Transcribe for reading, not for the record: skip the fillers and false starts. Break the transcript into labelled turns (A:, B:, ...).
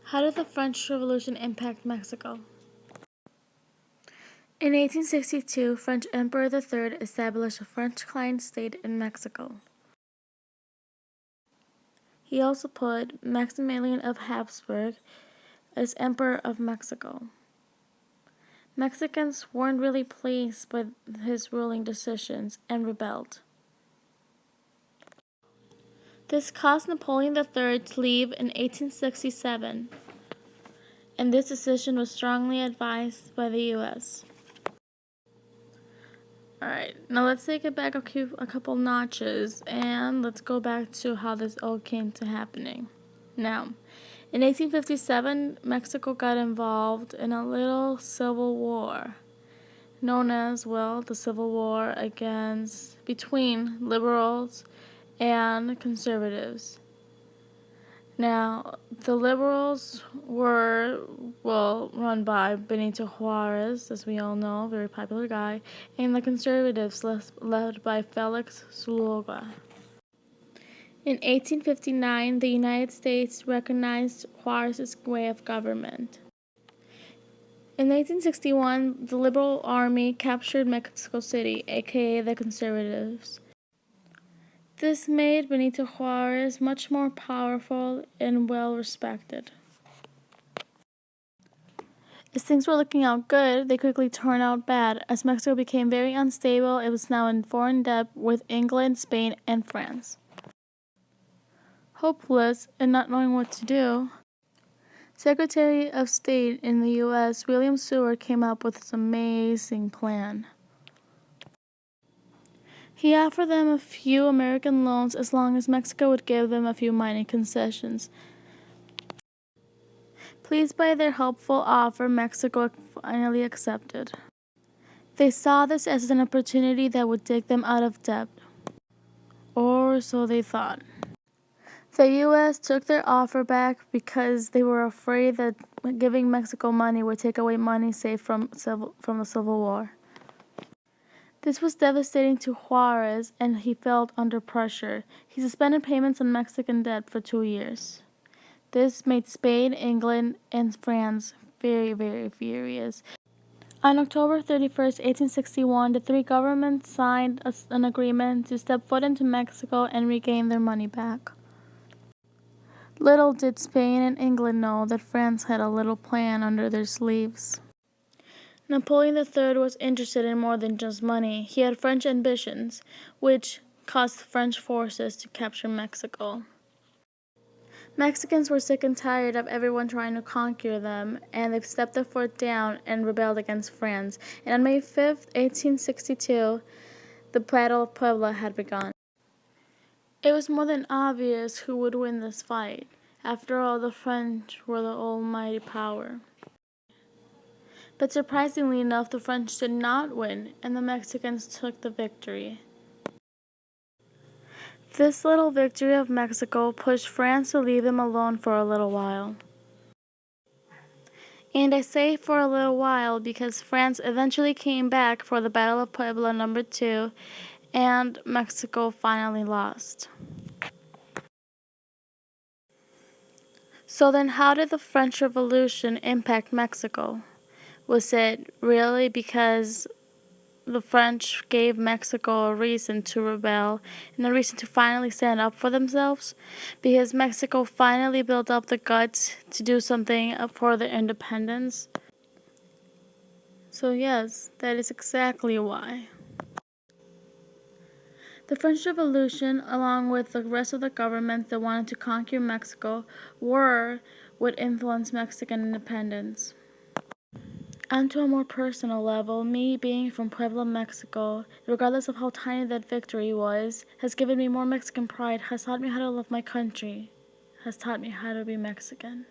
A: How did the French Revolution impact Mexico? In 1862, French Emperor III established a French client state in Mexico. He also put Maximilian of Habsburg as Emperor of Mexico. Mexicans weren't really pleased by his ruling decisions and rebelled. This caused Napoleon III to leave in 1867, and this decision was strongly advised by the U.S. Alright, now let's take it back a couple notches and let's go back to how this all came to happening. Now, in 1857, Mexico got involved in a little civil war, known as, the Civil War between liberals and conservatives. Now, the liberals were, run by Benito Juarez, as we all know, a very popular guy, and the conservatives led by Felix Zuluaga. In 1859, the United States recognized Juarez's way of government. In 1861, the Liberal Army captured Mexico City, aka the conservatives. This made Benito Juarez much more powerful and well-respected. As things were looking out good, they quickly turned out bad. As Mexico became very unstable, it was now in foreign debt with England, Spain, and France. Hopeless and not knowing what to do, Secretary of State in the U.S., William Seward, came up with this amazing plan. He offered them a few American loans as long as Mexico would give them a few minor concessions. Pleased by their helpful offer, Mexico finally accepted. They saw this as an opportunity that would take them out of debt. Or so they thought. The U.S. took their offer back because they were afraid that giving Mexico money would take away money saved from the Civil War. This was devastating to Juarez, and he felt under pressure. He suspended payments on Mexican debt for 2 years. This made Spain, England, and France very, very furious. On October 31st, 1861, the three governments signed an agreement to step foot into Mexico and regain their money back. Little did Spain and England know that France had a little plan under their sleeves. Napoleon III was interested in more than just money. He had French ambitions, which caused French forces to capture Mexico. Mexicans were sick and tired of everyone trying to conquer them, and they stepped their foot down and rebelled against France. And on May 5th, 1862, the Battle of Puebla had begun. It was more than obvious who would win this fight. After all, the French were the almighty power. But surprisingly enough, the French did not win, and the Mexicans took the victory. This little victory of Mexico pushed France to leave them alone for a little while. And I say for a little while because France eventually came back for the Battle of Puebla No. 2, and Mexico finally lost. So then how did the French Revolution impact Mexico? Was it really because the French gave Mexico a reason to rebel and a reason to finally stand up for themselves? Because Mexico finally built up the guts to do something for their independence? So yes, that is exactly why. The French Revolution, along with the rest of the governments that wanted to conquer Mexico, were what influenced Mexican independence. And to a more personal level, me being from Puebla, Mexico, regardless of how tiny that victory was, has given me more Mexican pride, has taught me how to love my country, has taught me how to be Mexican.